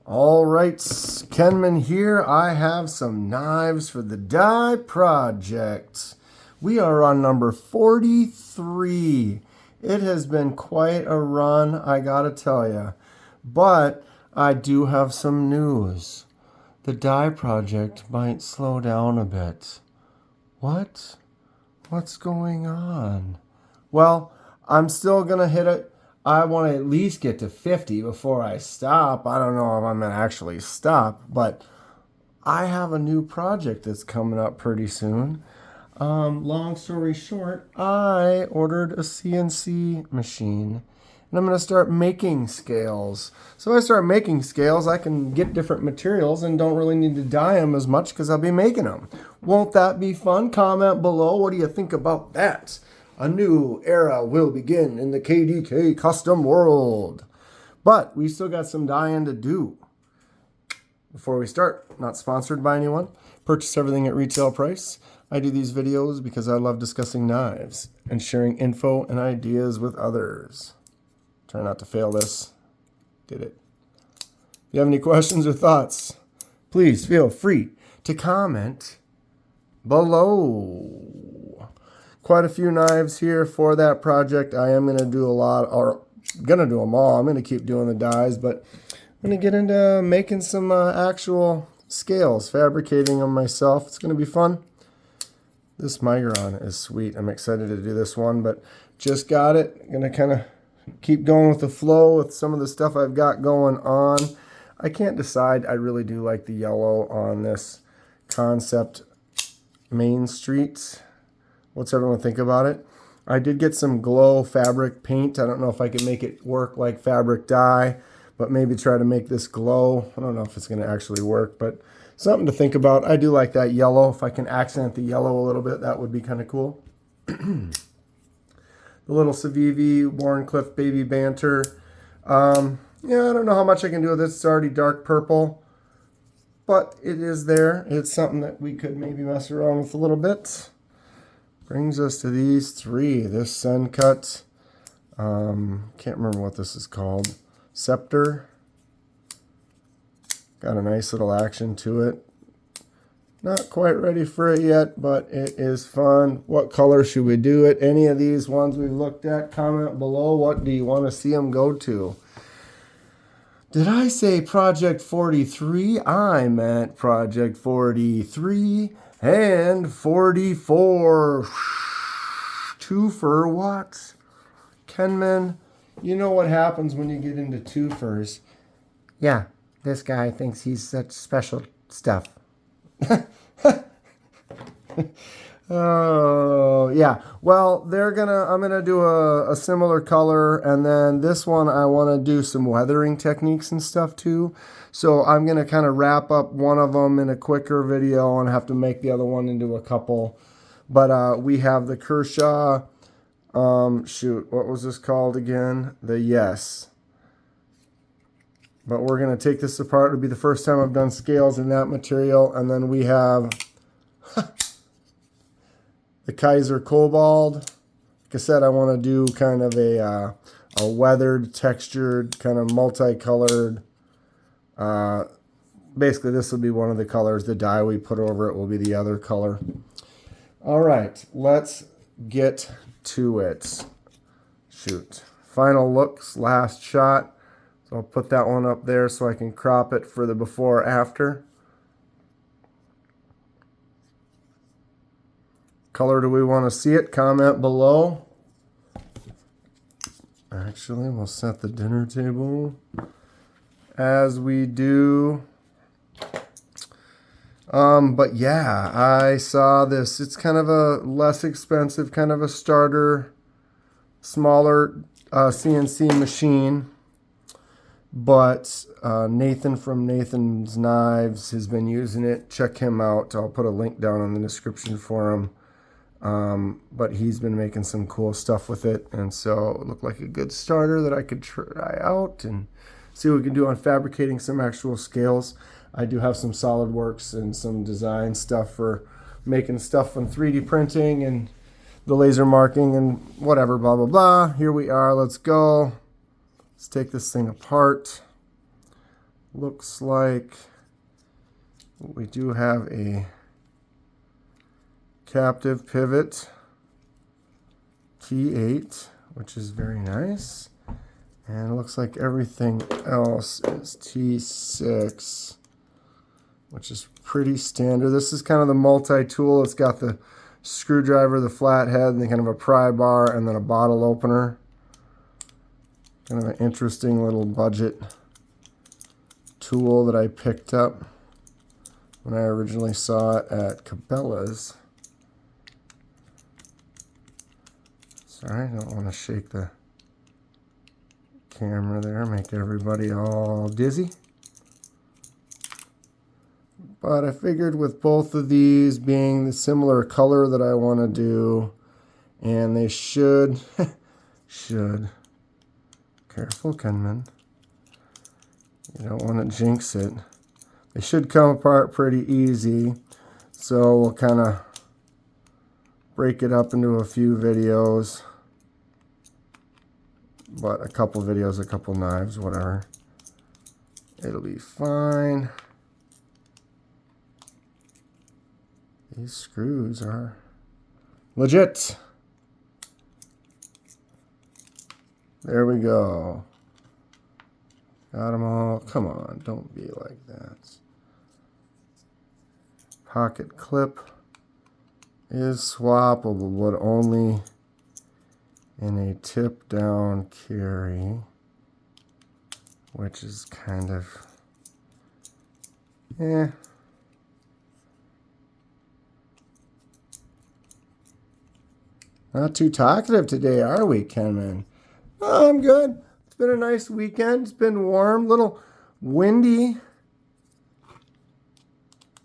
All right, Kenman here. I have some knives for the die project. We are on number 43. It has been quite a run, I gotta tell you. But I do have some news. The die project might slow down a bit. What? What's going on? Well, I'm still gonna hit it. I want to at least get to 50 before I stop. I don't know if I'm going to actually stop, but I have a new project that's coming up pretty soon. Long story short, I ordered a CNC machine, and I'm going to start making scales. So if I start making scales, I can get different materials and don't really need to dye them as much because I'll be making them. Won't that be fun? Comment below. What do you think about that? A new era will begin in the KDK custom world. But we still got some dyeing to do. Before we start, not sponsored by anyone. Purchase everything at retail price. I do these videos because I love discussing knives and sharing info and ideas with others. Try not to fail this. Did it. If you have any questions or thoughts, please feel free to comment below. Quite a few knives here for that project. I am going to do a lot, or going to do them all. I'm going to keep doing the dies, but I'm going to get into making some actual scales, fabricating them myself. It's going to be fun. This Migron is sweet. I'm excited to do this one, but just got it. I'm going to kind of keep going with the flow with some of the stuff I've got going on. I can't decide. I really do like the yellow on this Concept Main Street. What's everyone think about it? I did get some glow fabric paint. I don't know if I can make it work like fabric dye, but maybe try to make this glow. I don't know if it's going to actually work, but something to think about. I do like that yellow. If I can accent the yellow a little bit, that would be kind of cool. The little Civivi Warncliffe Baby Banter. Yeah, I don't know how much I can do with this. It's already dark purple, but it is there. It's something that we could maybe mess around with a little bit. Brings us to these three. This Sun Cut, can't remember what this is called. Scepter. Got a nice little action to it. Not quite ready for it yet, but it is fun. What color should we do it? Any of these ones we've looked at, comment below. What do you want to see them go to? Did I say Project 43? I meant Project 43. And 44. Two for what? Kenman, you know what happens when you get into twofers. Yeah, this guy thinks he's such special stuff. Oh, yeah. Well, I'm gonna do a similar color, and then this one I want to do some weathering techniques and stuff too. So I'm gonna kind of wrap up one of them in a quicker video and have to make the other one into a couple. But we have the Kershaw, shoot, what was this called again? The Yes. But we're gonna take this apart. It'll be the first time I've done scales in that material, and then we have the Kizer Kobold. Like I said, I want to do kind of a weathered, textured, kind of multicolored. Basically, this will be one of the colors. The dye we put over it will be the other color. All right, let's get to it. Shoot. Final looks, last shot. So I'll put that one up there so I can crop it for the before after. Color do we want to see it? Comment below. Actually, we'll set the dinner table as we do. But yeah, I saw this. It's kind of a less expensive, kind of a starter, smaller CNC machine. But Nathan from Nathan's Knives has been using it. Check him out. I'll put a link down in the description for him. But he's been making some cool stuff with it, and so it looked like a good starter that I could try out and see what we can do on fabricating some actual scales. I do have some SolidWorks and some design stuff for making stuff on 3D printing and the laser marking and whatever, blah, blah, blah. Here we are. Let's go. Let's take this thing apart. looks like we do have a captive pivot T8, which is very nice. And it looks like everything else is T6, which is pretty standard. This is kind of the multi-tool. It's got the screwdriver, the flathead, and then kind of a pry bar, and then a bottle opener. Kind of an interesting little budget tool that I picked up when I originally saw it at Cabela's. Sorry, I don't want to shake the camera there, make everybody all dizzy. But I figured with both of these being the similar color that I want to do, and they should, careful, Kenman. You don't want to jinx it. They should come apart pretty easy. So we'll kind of break it up into a few videos. But a couple videos, a couple knives, whatever. It'll be fine. These screws are legit. There we go. Got them all. Come on, don't be like that. Pocket clip is swappable, but only in a tip down carry, which is kind of, not too talkative today, are we, Kenman? Oh, I'm good. It's been a nice weekend. It's been warm, little windy.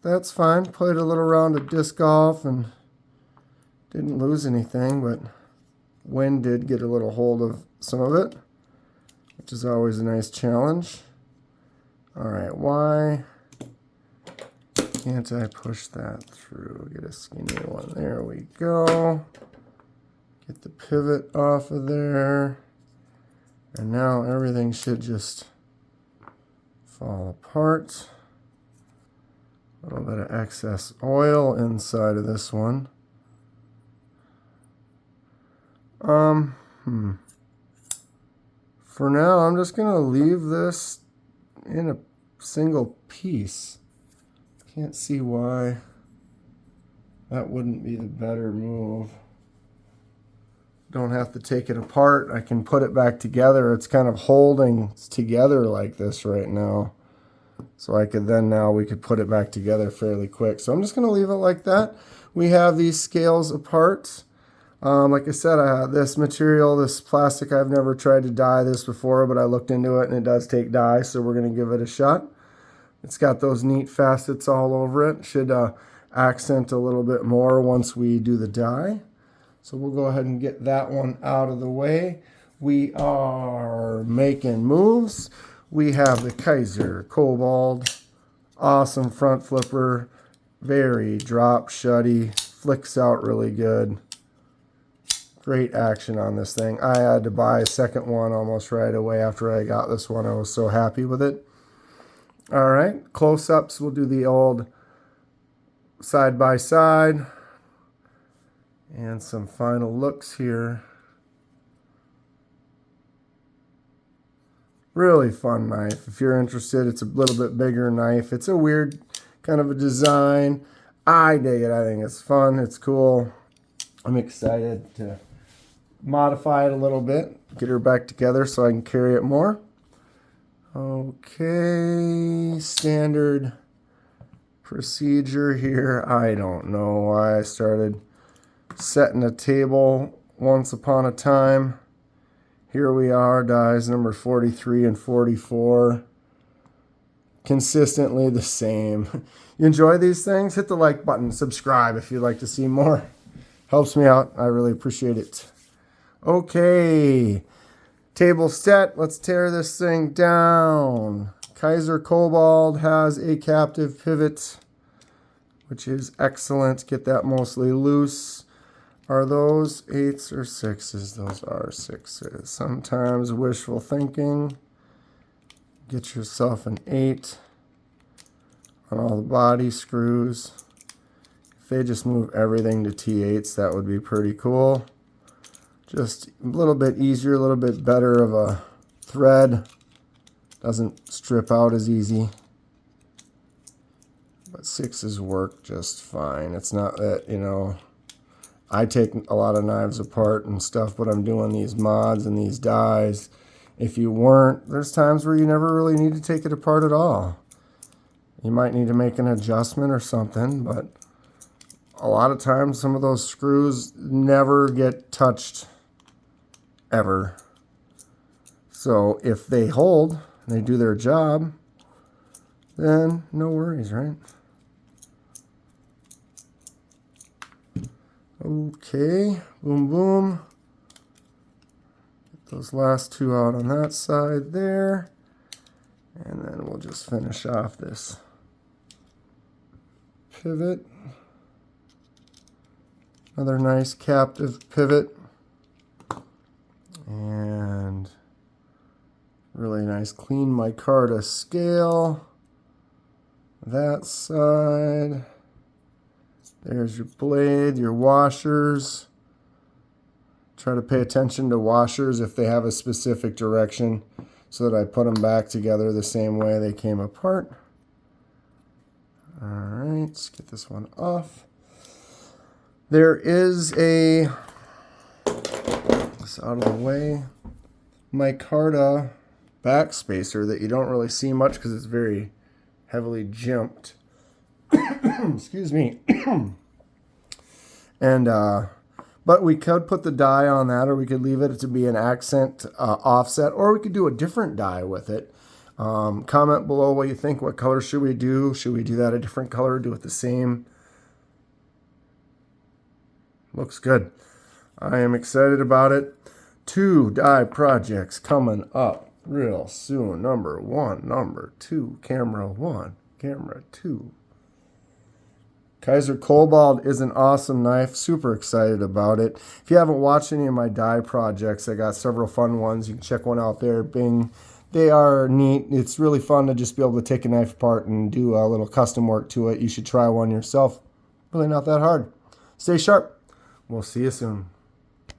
That's fine. Played a little round of disc golf and didn't lose anything, but wind did get a little hold of some of it, which is always a nice challenge. All right, why can't I push that through? Get a skinny one. There we go. Get the pivot off of there. And now everything should just fall apart. A little bit of excess oil inside of this one. For now, I'm just going to leave this in a single piece. Can't see why that wouldn't be the better move. Don't have to take it apart. I can put it back together. It's kind of holding together like this right now. So I could then now we could put it back together fairly quick. So I'm just going to leave it like that. We have these scales apart. Like I said, this material, this plastic, I've never tried to dye this before, but I looked into it and it does take dye, so we're going to give it a shot. It's got those neat facets all over it. Should accent a little bit more once we do the dye. So we'll go ahead and get that one out of the way. We are making moves. We have the Kizer Kobold. Awesome front flipper. Very drop shutty. Flicks out really good. Great action on this thing. I had to buy a second one almost right away after I got this one. I was so happy with it. All right, close-ups. We'll do the old side by side. And some final looks here. Really fun knife. If you're interested, it's a little bit bigger knife. It's a weird kind of a design. I dig it. I think it's fun. It's cool. I'm excited to modify it a little bit. Get her back together so I can carry it more. Okay. Standard procedure here. I don't know why I started setting a table once upon a time. Here we are, dies number 43 and 44. Consistently the same. You enjoy these things? Hit the like button. Subscribe if you'd like to see more. Helps me out. I really appreciate it. Okay. Table set. Let's tear this thing down. Kizer Kobold has a captive pivot, which is excellent. Get that mostly loose. Are those 8s or 6s? Those are 6s. Sometimes wishful thinking get yourself an 8 on all the body screws. If they just move everything to T8s, that would be pretty cool. Just a little bit easier, a little bit better of a thread. Doesn't strip out as easy. But 6s work just fine. It's not that, you know, I take a lot of knives apart and stuff, but I'm doing these mods and these dies. If you weren't, there's times where you never really need to take it apart at all. You might need to make an adjustment or something, but a lot of times some of those screws never get touched ever. So if they hold and they do their job, then no worries, right? Okay, boom, boom. Get those last 2 out on that side there. And then we'll just finish off this pivot. Another nice captive pivot. And really nice clean micarta scale. That side. There's your blade, your washers. Try to pay attention to washers if they have a specific direction so that I put them back together the same way they came apart. All right, let's get this one off. There is a, this out of the way, micarta backspacer that you don't really see much because it's very heavily jimped. Excuse me. And but we could put the die on that, or we could leave it to be an accent offset, or we could do a different die with it. Comment below what you think. What color should we do? Should we do that a different color? Do it the same? Looks good. I am excited about it. 2 die projects coming up real soon. Number 1, number 2, camera 1, camera 2. Kizer Kobold is an awesome knife. Super excited about it. If you haven't watched any of my die projects, I got several fun ones. You can check one out there. Bing. They are neat. It's really fun to just be able to take a knife apart and do a little custom work to it. You should try one yourself. Really not that hard. Stay sharp. We'll see you soon.